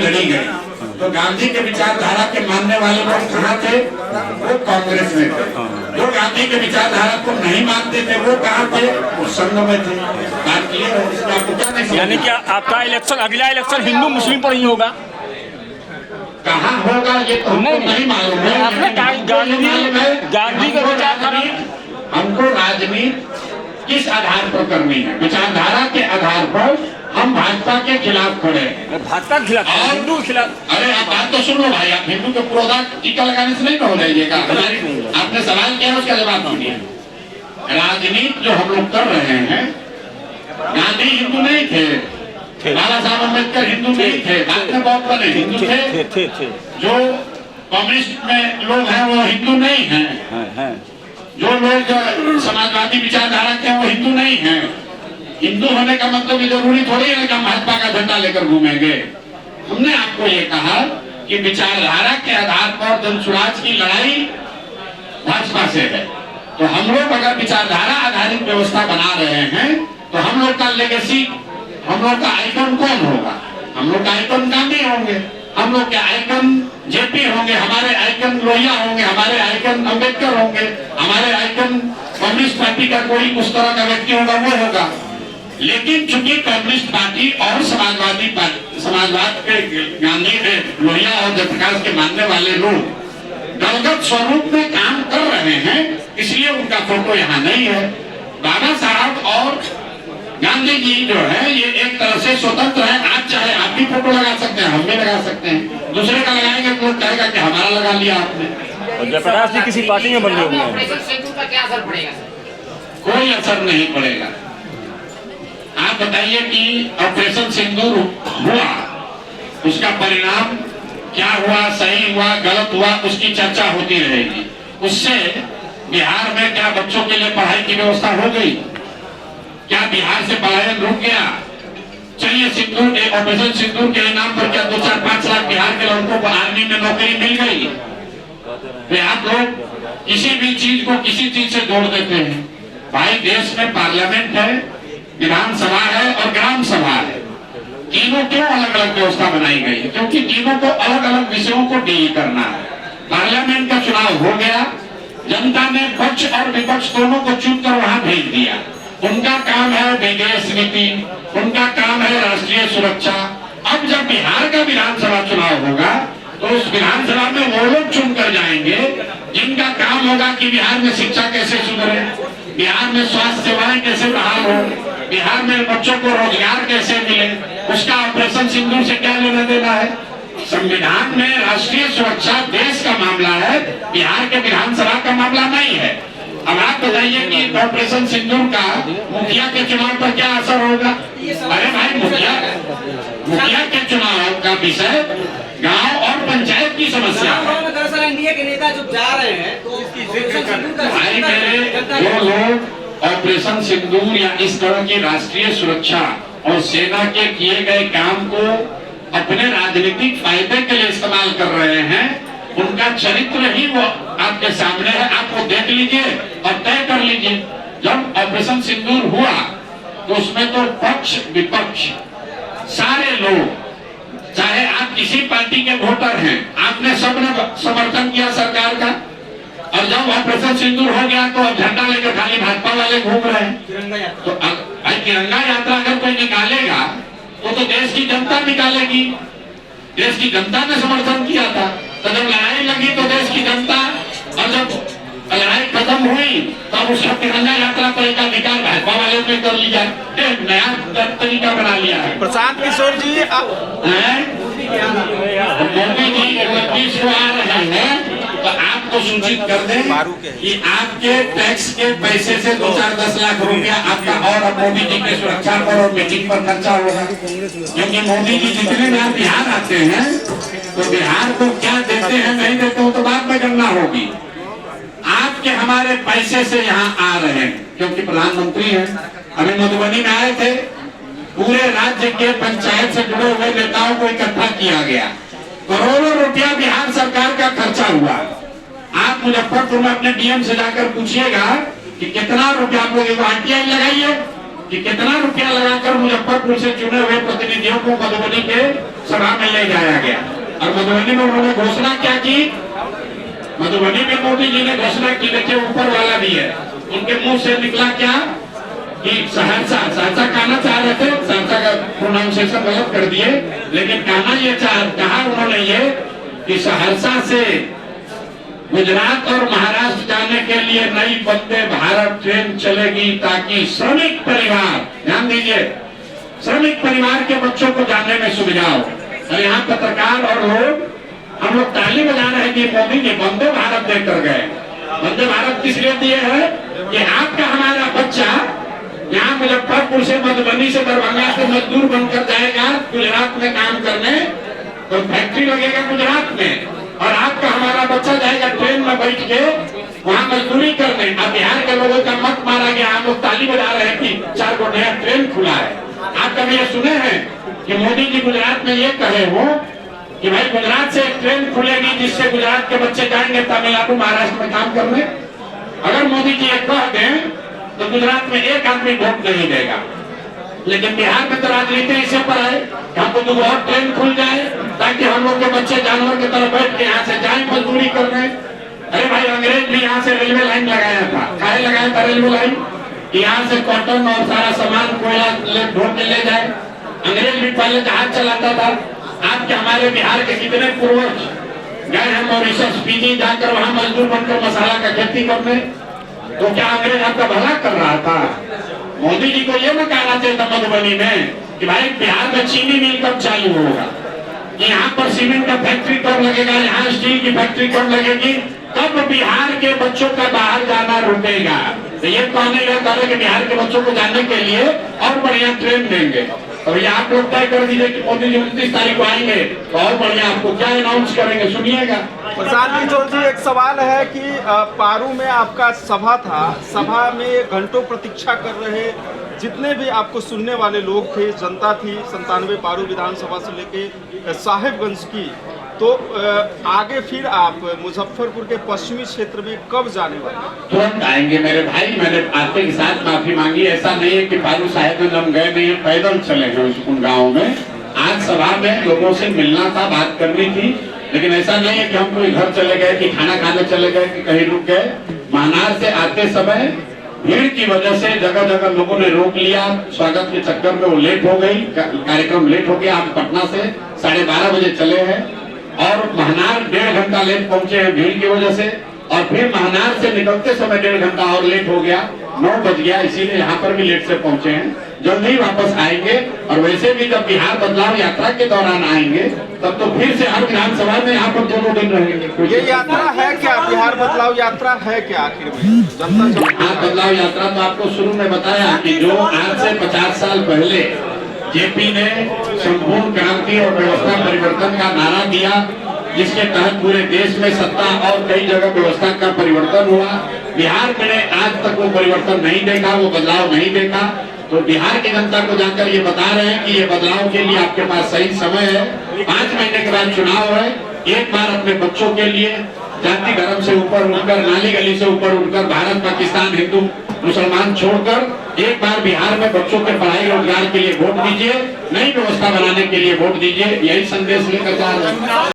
लड़ी गई, तो गांधी के विचारधारा के मानने वाले लोग कहाँ थे? वो कांग्रेस में थे। जो गांधी के विचारधारा को नहीं मानते थे वो कहाँ थे? वो संघ में थे। बात क्लियर है? इसमें आपको क्या नहीं? यानी क्या आपका इलेक्शन, अगला इलेक्शन हिंदू मुस्लिम पर ही होगा? कहाँ होगा ये तो हमको नहीं मालूम है। गांधी का विचारधारा, हमको राजनीति किस आधार पर करनी है? विचारधारा के आधार पर हम भाजपा के खिलाफ खड़े हैं। भाजपा के खिलाफ, हिंदू के खिलाफ? अरे आप बात तो सुन लो भाई, आप हिंदू के पूर्वधा टीका लगाने से नहीं हो जाइएगा। आपने सवाल किया उसका जवाब सुनिए। राजनीति जो हम लोग कर रहे हैं, गांधी हिंदू नहीं थे, बाबा साहब अम्बेडकर हिंदू नहीं थे, बाद में बहुत बने हिंदू थे। जो कम्युनिस्ट में लोग हैं वो हिंदू नहीं हैं। जो लोग समाजवादी विचारधारा के वो हिंदू नहीं हैं। हिंदू होने का मतलब ये जरूरी थोड़ी है कि हम भाजपा का झंडा लेकर घूमेंगे। हमने आपको ये कहा कि विचारधारा के आधार पर जनसुराज की लड़ाई भाजपा से है। तो हम लोग अगर विचारधारा आधारित व्यवस्था बना रहे हैं तो हम लोग का लेगेसी, हम लोग का आइकन कौन होगा? हम लोग का आइकन गांधी होंगे, हम लोग के आइकन जेपी होंगे, हमारे आइकन लोहिया होंगे, हमारे आइकन अम्बेडकर होंगे, हमारे आइकन कम्युनिस्ट पार्टी का कोई उस तरह का व्यक्ति होगा, वो होगा। लेकिन चूंकि कम्युनिस्ट पार्टी और समाजवादी पार्टी, समाजवाद के गांधी के लोहिया और जयप्रकाश के मानने वाले लोग दलगत स्वरूप में काम कर रहे हैं, इसलिए उनका फोटो यहाँ नहीं है। बाबा साहब और गांधी जी जो है ये एक तरह से स्वतंत्र है। आज चाहे आप भी फोटो लगा सकते हैं, हम भी लगा सकते हैं, दूसरे का लगाएंगे तो लोग कहेगा कि हमारा लगा लिया आपने। और जयप्रकाश जी किसी पार्टी में बंधे हुए हैं, क्या असर पड़ेगा? कोई असर नहीं पड़ेगा। आप बताइए कि ऑपरेशन सिंदूर हुआ, उसका परिणाम क्या हुआ, सही हुआ, गलत हुआ, उसकी चर्चा होती रहेगी। उससे बिहार में क्या बच्चों के लिए पढ़ाई की व्यवस्था हो गई? क्या बिहार से पलायन रुक गया? चलिए सिंदूर के, ऑपरेशन सिंदूर के नाम पर क्या 2-4-5 लाख बिहार के लड़कों को आर्मी में नौकरी मिल गई? वे आप लोग किसी भी चीज को किसी चीज से जोड़ देते हैं। भाई देश में पार्लियामेंट है, विधानसभा है और ग्राम सभा है। तीनों क्यों अलग अलग व्यवस्था बनाई गई है? क्योंकि तीनों को अलग अलग विषयों को डील करना है। पार्लियामेंट का चुनाव हो गया, जनता ने पक्ष और विपक्ष दोनों को चुनकर वहां भेज दिया। उनका काम है विदेश नीति, उनका काम है राष्ट्रीय सुरक्षा। अब जब बिहार का विधानसभा चुनाव होगा तो उस विधानसभा में वो लोग चुनकर जाएंगे जिनका काम होगा कि बिहार में शिक्षा कैसे सुधरे, बिहार में स्वास्थ्य सेवाएं कैसे बहाल हो, बिहार में बच्चों को रोजगार कैसे मिले। उसका ऑपरेशन सिंदूर से क्या लेना देना है? संविधान में राष्ट्रीय सुरक्षा देश का मामला है, बिहार के विधानसभा का मामला नहीं है। अब आप बताइए कि ऑपरेशन सिंदूर का मुखिया के चुनाव पर क्या असर होगा? अरे भाई मुखिया के चुनाव का विषय गांव और पंचायत की समस्या है। दरअसल एनडीए के नेता जो जा रहे हैं तो भाई मेरे जो लोग ऑपरेशन सिंदूर या इस तरह की राष्ट्रीय सुरक्षा और सेना के किए गए काम को अपने राजनीतिक फायदे के लिए इस्तेमाल कर रहे हैं, उनका चरित्र ही वो आपके सामने है। आप वो देख लीजिए और तय कर लीजिए। जब ऑपरेशन सिंदूर हुआ तो उसमें तो पक्ष विपक्ष सारे लोग, चाहे आप किसी पार्टी के वोटर हैं, आपने सबने समर्थन किया सरकार का। और जब ऑपरेशन सिंदूर हो गया तो अब झंडा लेकर खाली भाजपा वाले घूम रहे हैं। तो भाई तिरंगा यात्रा अगर कोई निकालेगा तो देश की जनता निकालेगी। देश की जनता ने समर्थन किया था, तो जब लड़ाई लगी तो देश की जनता, और जब लड़ाई खत्म हुई तब उसका तिरंगा यात्रा पर एक अधिकार भाजपा वाले ने कर लिया, नया तरीका बना लिया है। प्रशांत किशोर जी मोदी जी 29 को आ रहे हैं तो आपको सूचित कर दें कि आपके टैक्स के पैसे से 2-4-10 लाख रुपया आपका और मोदी जी के सुरक्षा पर और मीटिंग पर खर्चा होगा। क्योंकि मोदी जी जितने बार बिहार आते हैं तो बिहार को क्या देते हैं नहीं देते हो तो बाद में गणना होगी। आपके हमारे पैसे से यहाँ आ रहे हैं क्योंकि प्रधानमंत्री हैं। अभी मधुबनी में आए थे, पूरे राज्य के पंचायत से जुड़े हुए नेताओं को इकट्ठा किया गया, करोड़ों रुपया बिहार सरकार का खर्चा हुआ। आप मुजफ्फरपुर में अपने डीएम से जाकर पूछिएगा कि कितना रुपया आप लोग आरटीआई लगाइए, कि कितना रुपया लगाकर मुजफ्फरपुर से चुने हुए प्रतिनिधियों को मधुबनी के सभा में ले जाया गया। और मधुबनी में उन्होंने घोषणा क्या की? मधुबनी में मोदी जी ने घोषणा की, देखिए ऊपर वाला भी है, उनके मुंह से निकला क्या कि सहरसा कहना चाह रहे थे, सहरसा का प्रोनाउंसिएशन गलत कर दिए, लेकिन कहना ये कहा उन्होंने ये कि सहरसा से गुजरात और महाराष्ट्र जाने के लिए नई वंदे भारत ट्रेन चलेगी ताकि श्रमिक परिवार, ध्यान दीजिए, श्रमिक परिवार के बच्चों को जाने में सुविधा हो। और यहाँ पत्रकार और लोग, हम लोग ताली बजा रहे हैं कि मोदी जी वंदे भारत देकर गए। वंदे भारत किस लिए दिए है कि आपका हमारा बच्चा यहाँ मुजफ्फरपुर से, मधुबनी से, दरभंगा से मजदूर बनकर जाएगा गुजरात में काम करने, तो फैक्ट्री लगेगा गुजरात में, और आपका हमारा बच्चा जाएगा ट्रेन में बैठ के वहाँ मजदूरी करने। अब बिहार के लोगों का मत मारा गया, हम लोग ताली बजा रहे हैं कि 4 गो नया ट्रेन खुला है। आप कभी ये सुने हैं कि मोदी जी गुजरात में ये कहे हो कि भाई गुजरात से एक ट्रेन खुलेगी जिससे गुजरात के बच्चे जाएंगे तमिलनाडु, महाराष्ट्र में काम करने? अगर मोदी जी ये कह दें तो गुजरात में एक आदमी वोट नहीं देगा। लेकिन बिहार में तो राजनीति इसे पर है कि हमको 2 और ट्रेन खुल जाए ताकि हम लोग के बच्चे जानवर की तरह बैठ के यहाँ से जाए मजदूरी करने। अरे भाई, अंग्रेज भी यहाँ से रेलवे लाइन लगाया था। काहे लगाया था रेलवे लाइन? यहाँ से कॉटन और सारा सामान कोयला ढोल के ले जाए। अंग्रेज भी पहले जहाज चलाता था। आपके हमारे बिहार के कितने पूर्वज गए हैं मॉरिशस, फीजी, जाकर वहाँ मजदूर बनकर मसाला का खेती करने। तो क्या अंग्रेज आपका भला कर रहा था? मोदी जी को ये ना कहना चाहिए था मधुबनी में कि भाई बिहार में चीनी मिल कब चालू होगा, यहाँ पर सीमेंट का फैक्ट्री कब लगेगा, यहाँ स्टील की फैक्ट्री कब लगेगी, कब बिहार के बच्चों का बाहर जाना रुकेगा। तो ये कहने लगा कि बिहार के बच्चों को जाने के लिए और बढ़िया ट्रेन देंगे। और ये आप लोग तय कर दीजिए कि मोदी जी 29 तारीख को आएंगे तो और बढ़िया आपको क्या अनाउंस करेंगे, सुनिएगा। प्रशांत किशोर जी, एक सवाल है कि पारू में आपका सभा था, सभा में घंटों प्रतीक्षा कर रहे जितने भी आपको सुनने वाले लोग थे, जनता थी 97 पारू विधानसभा से लेके साहेबगंज की, तो आगे फिर आप मुजफ्फरपुर के पश्चिमी क्षेत्र में कब जाने वाले? तुरंत आएंगे मेरे भाई। मैंने आपके के साथ माफी मांगी। ऐसा नहीं है कि पारू साहेबगंज हम गए नहीं, पैदल चले गए उन गाँव में। आज सभा में लोगों से मिलना था, बात करनी थी, लेकिन ऐसा नहीं है कि हम कोई घर चले गए कि खाना खाने चले गए कि कहीं रुक गए। महानार से आते समय भीड़ की वजह से जगह जगह लोगों ने रोक लिया। स्वागत के चक्कर में वो लेट हो गई, कार्यक्रम लेट हो गया। हम पटना से 12:30 बजे चले हैं और महानार 1.5 घंटा लेट पहुंचे हैं भीड़ की वजह से। और फिर महानार से निकलते समय 1.5 घंटा और लेट हो गया, 9 बज गया, इसीलिए यहाँ पर भी लेट से पहुंचे हैं। जल्दी वापस आएंगे। और वैसे भी जब बिहार बदलाव यात्रा के दौरान आएंगे तब तो फिर से हर विधानसभा में यहाँ पर 2 दिन रहेंगे। ये यात्रा है क्या? बिहार बदलाव यात्रा है क्या आखिर में? जनता बिहार बदलाव यात्रा तो आपको शुरू में बताया कि जो आज से 50 साल पहले जेपी ने संपूर्ण क्रांति और व्यवस्था परिवर्तन का नारा दिया, जिसके तहत पूरे देश में सत्ता और कई जगह व्यवस्था का परिवर्तन हुआ। बिहार में आज तक वो परिवर्तन नहीं देखा, वो बदलाव नहीं देखा। तो बिहार की जनता को जाकर ये बता रहे हैं कि ये बदलाव के लिए आपके पास सही समय है। 5 महीने के बाद चुनाव है। एक बार अपने बच्चों के लिए जाति धर्म से ऊपर उठकर, नाली गली से ऊपर उठकर, भारत पाकिस्तान हिंदू मुसलमान छोड़कर एक बार बिहार में बच्चों के पढ़ाई रोजगार के लिए वोट दीजिए, नई व्यवस्था बनाने के लिए वोट दीजिए। यही संदेश लेकर जा रहे हैं।